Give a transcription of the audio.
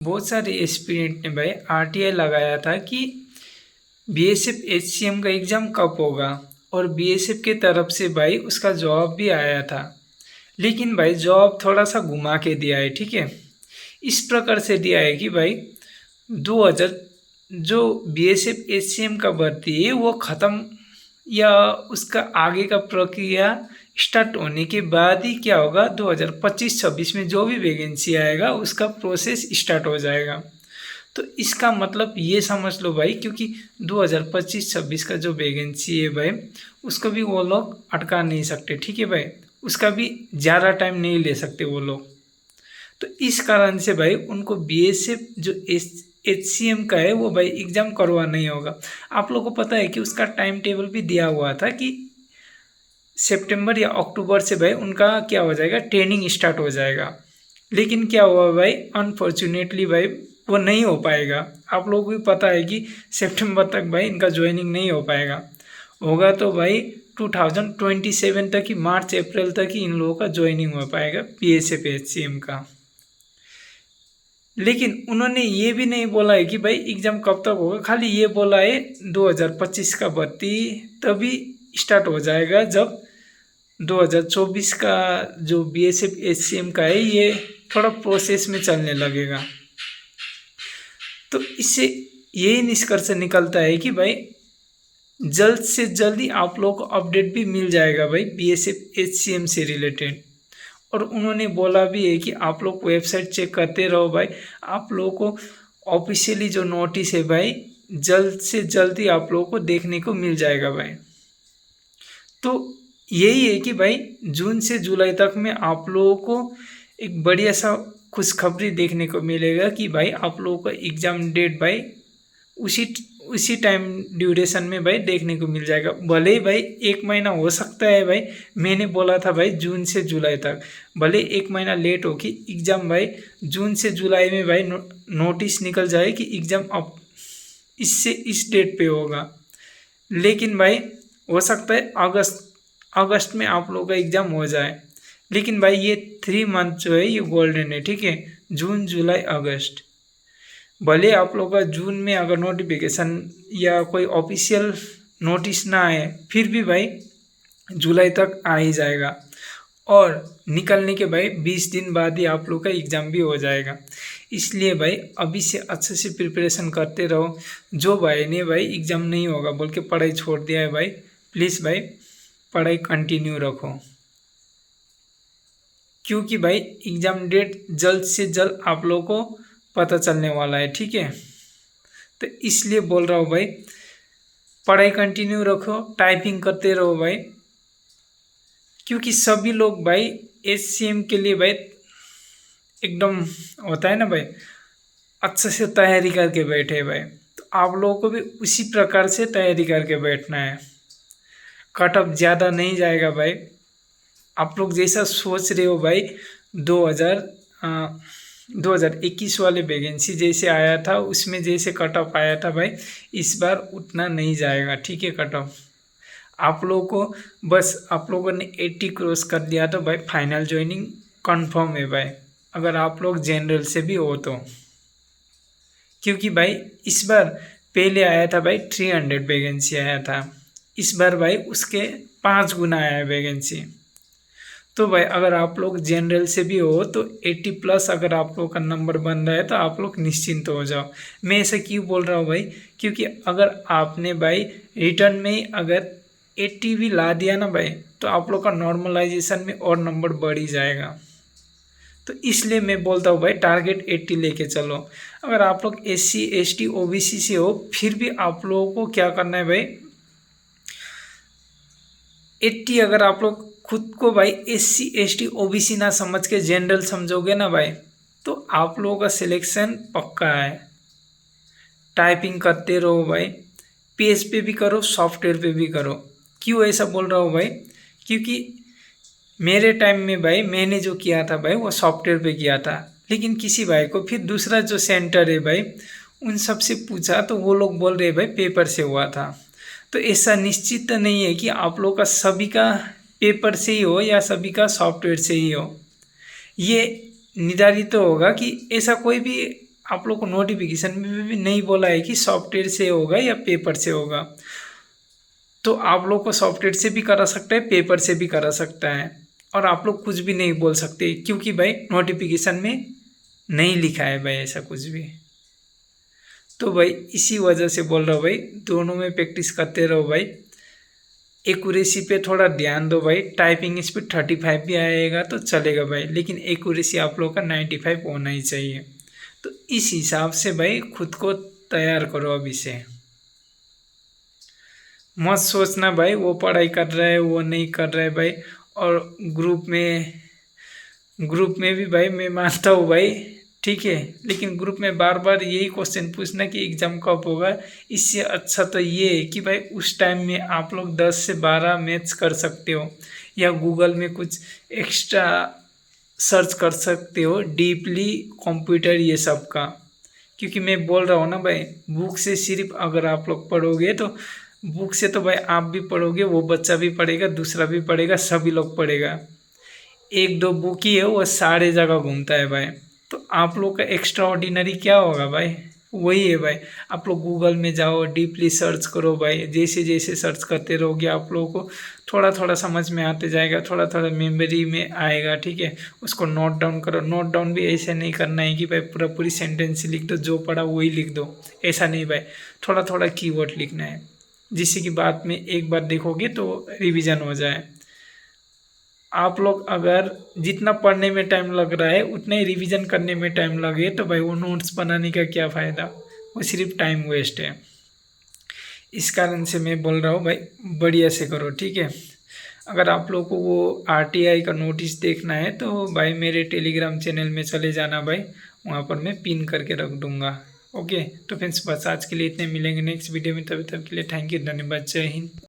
बहुत सारे एस्पिरेंट ने भाई आरटीआई लगाया था कि बीएसएफ एचसीएम का एग्ज़ाम कब होगा, और बीएसएफ के तरफ से भाई उसका जवाब भी आया था। लेकिन भाई जवाब थोड़ा सा घुमा के दिया है, ठीक है। इस प्रकार से दिया है कि भाई 2000 जो बीएसएफ एचसीएम का भर्ती है वो ख़त्म या उसका आगे का प्रक्रिया स्टार्ट होने के बाद ही क्या होगा, 2025-26 में जो भी वैकेंसी आएगा उसका प्रोसेस स्टार्ट हो जाएगा। तो इसका मतलब ये समझ लो भाई, क्योंकि 2025-26 का जो वैकेंसी है भाई उसको भी वो लोग अटका नहीं सकते, ठीक है भाई। उसका भी ज़्यादा टाइम नहीं ले सकते वो लोग। तो इस कारण से भाई उनको बीएसएफ जो एचसीएम का है वो भाई एग्ज़ाम करवा नहीं होगा। आप लोगों को पता है कि उसका टाइम टेबल भी दिया हुआ था कि सितंबर या अक्टूबर से भाई उनका क्या हो जाएगा, ट्रेनिंग स्टार्ट हो जाएगा। लेकिन क्या हुआ भाई, अनफॉर्चुनेटली भाई वो नहीं हो पाएगा। आप लोगों को भी पता है कि सितंबर तक भाई इनका ज्वाइनिंग नहीं हो पाएगा। होगा तो भाई 2027 तक ही, मार्च अप्रैल तक ही इन लोगों का ज्वाइनिंग हो पाएगा बीएसएफ एचसीएम का। लेकिन उन्होंने ये भी नहीं बोला है कि भाई एग्ज़ाम कब तक होगा, खाली ये बोला है 2025 का भर्ती तभी स्टार्ट हो जाएगा जब 2024 का जो बीएसएफ एचसीएम का है ये थोड़ा प्रोसेस में चलने लगेगा। तो इससे यही निष्कर्ष निकलता है कि भाई जल्द से जल्द ही आप लोगों को अपडेट भी मिल जाएगा भाई बीएसएफ एचसीएम से रिलेटेड। और उन्होंने बोला भी है कि आप लोग वेबसाइट चेक करते रहो भाई, आप लोगों को ऑफिशियली जो नोटिस है भाई जल्द से जल्द ही आप लोगों को देखने को मिल जाएगा भाई। तो यही है कि भाई जून से जुलाई तक में आप लोगों को एक बढ़िया सा खुशखबरी देखने को मिलेगा कि भाई आप लोगों का एग्ज़ाम डेट भाई उसी टाइम ड्यूरेशन में भाई देखने को मिल जाएगा। भले ही भाई 1 महीना हो सकता है भाई, मैंने बोला था भाई जून से जुलाई तक, भले 1 महीना लेट हो कि एग्ज़ाम भाई जून से जुलाई में भाई नोटिस निकल जाए कि एग्ज़ाम अब इससे इस डेट पे होगा। लेकिन भाई हो सकता है अगस्त में आप लोगों का एग्ज़ाम हो जाए। लेकिन भाई ये 3 मंथ जो है ये गोल्डन है, ठीक है, जून जुलाई अगस्त। भले आप लोग का जून में अगर नोटिफिकेशन या कोई ऑफिशियल नोटिस ना आए फिर भी भाई जुलाई तक आ ही जाएगा, और निकलने के भाई 20 दिन बाद ही आप लोग का एग्ज़ाम भी हो जाएगा। इसलिए भाई अभी से अच्छे से प्रिपरेशन करते रहो। जो भाई ने भाई एग्ज़ाम नहीं होगा बोल के पढ़ाई छोड़ दिया है भाई, प्लीज़ भाई पढ़ाई कंटिन्यू रखो, क्योंकि भाई एग्ज़ाम डेट जल्द से जल्द आप लोगों को पता चलने वाला है, ठीक है। तो इसलिए बोल रहा हूँ भाई पढ़ाई कंटिन्यू रखो, टाइपिंग करते रहो भाई, क्योंकि सभी लोग भाई एचसीएम के लिए भाई एकदम होता है ना भाई अच्छे से तैयारी करके बैठे भाई। तो आप लोगों को भी उसी प्रकार से तैयारी करके बैठना है। कट ऑफ ज़्यादा नहीं जाएगा भाई, आप लोग जैसा सोच रहे हो भाई 2021 वाले वैकेंसी जैसे आया था उसमें जैसे कट ऑफ आया था भाई, इस बार उतना नहीं जाएगा, ठीक है। कट ऑफ आप लोगों को बस आप लोगों ने 80 क्रॉस कर लिया तो भाई फाइनल ज्वाइनिंग कंफर्म है भाई, अगर आप लोग जनरल से भी हो तो। क्योंकि भाई इस बार पहले आया था भाई 300 वैकेंसी आया था, इस बार भाई उसके 5 गुना आया है वैकेंसी। तो भाई अगर आप लोग जनरल से भी हो तो 80+ अगर आप लोग का नंबर बन रहा है तो आप लोग निश्चिंत हो जाओ। मैं ऐसा क्यों बोल रहा हूँ भाई, क्योंकि अगर आपने भाई रिटर्न में अगर 80 भी ला दिया ना भाई तो आप लोग का नॉर्मलाइजेशन में और नंबर बढ़ ही जाएगा। तो इसलिए मैं बोलता हूँ भाई टारगेट 80 लेके चलो। अगर आप लोग SC ST OBC से हो फिर भी आप लोगों को क्या करना है भाई, 80 अगर आप लोग खुद को भाई SC ST OBC ना समझ के जनरल समझोगे ना भाई तो आप लोगों का सिलेक्शन पक्का है। टाइपिंग करते रहो भाई, पेज पे भी करो सॉफ्टवेयर पे भी करो। क्यों ऐसा बोल रहा हूँ भाई, क्योंकि मेरे टाइम में भाई मैंने जो किया था भाई वो सॉफ्टवेयर पे किया था, लेकिन किसी भाई को फिर दूसरा जो सेंटर है भाई उन सब से पूछा तो वो लोग बोल रहे भाई पेपर से हुआ था। तो ऐसा निश्चित नहीं है कि आप लोग का सभी का पेपर से ही हो या सभी का सॉफ्टवेयर से ही हो। ये निर्धारित तो होगा कि ऐसा कोई भी आप लोग को नोटिफिकेशन में भी नहीं बोला है कि सॉफ्टवेयर से होगा या पेपर से होगा। तो आप लोग को सॉफ्टवेयर से भी करा सकता है, पेपर से भी करा सकता है, और आप लोग कुछ भी नहीं बोल सकते क्योंकि भाई नोटिफिकेशन में नहीं लिखा है भाई ऐसा कुछ भी। तो भाई इसी वजह से बोल रहा हूँ भाई, दोनों में प्रैक्टिस करते रहो भाई। एक्यूरेसी पे थोड़ा ध्यान दो भाई। टाइपिंग स्पीड 35 भी आएगा तो चलेगा भाई, लेकिन एक्यूरेसी आप लोग का 95 होना ही चाहिए। तो इस हिसाब से भाई खुद को तैयार करो अभी से। मत सोचना भाई वो पढ़ाई कर रहा है वो नहीं कर रहा है भाई। और ग्रुप में भी भाई मैं मानता हूँ भाई, ठीक है, लेकिन ग्रुप में बार बार यही क्वेश्चन पूछना कि एग्ज़ाम कब होगा। इससे अच्छा तो ये है कि भाई उस टाइम में आप लोग 10 से 12 मैथ्स कर सकते हो, या गूगल में कुछ एक्स्ट्रा सर्च कर सकते हो डीपली कंप्यूटर ये सब का। क्योंकि मैं बोल रहा हूँ ना भाई, बुक से सिर्फ अगर आप लोग पढ़ोगे तो बुक से तो भाई आप भी पढ़ोगे, वो बच्चा भी पढ़ेगा, दूसरा भी पढ़ेगा, सभी लोग पढ़ेगा। एक दो बुक ही है वो सारे जगह घूमता है भाई। तो आप लोग का एक्स्ट्रा ऑर्डिनरी क्या होगा भाई, वही है भाई। आप लोग गूगल में जाओ, डीपली सर्च करो भाई। जैसे जैसे सर्च करते रहोगे आप लोगों को थोड़ा थोड़ा समझ में आते जाएगा, थोड़ा थोड़ा मेमोरी में आएगा, ठीक है। उसको नोट डाउन करो। नोट डाउन भी ऐसे नहीं करना है कि भाई पूरी सेंटेंस लिख दो, जो पढ़ा वही लिख दो, ऐसा नहीं भाई। थोड़ा थोड़ा कीवर्ड लिखना है, जिससे कि बाद में एक बार देखोगे तो रिवीजन हो जाए। आप लोग अगर जितना पढ़ने में टाइम लग रहा है उतना ही रिवीजन करने में टाइम लगे तो भाई वो नोट्स बनाने का क्या फ़ायदा, वो सिर्फ टाइम वेस्ट है। इस कारण से मैं बोल रहा हूँ भाई बढ़िया से करो, ठीक है। अगर आप लोग को वो आरटीआई का नोटिस देखना है तो भाई मेरे टेलीग्राम चैनल में चले जाना भाई, वहाँ पर मैं पिन करके रख दूँगा। ओके, तो फ्रेंड्स बस आज के लिए इतने, मिलेंगे नेक्स्ट वीडियो में। तब तक के लिए थैंक यू, धन्यवाद, जय हिंद।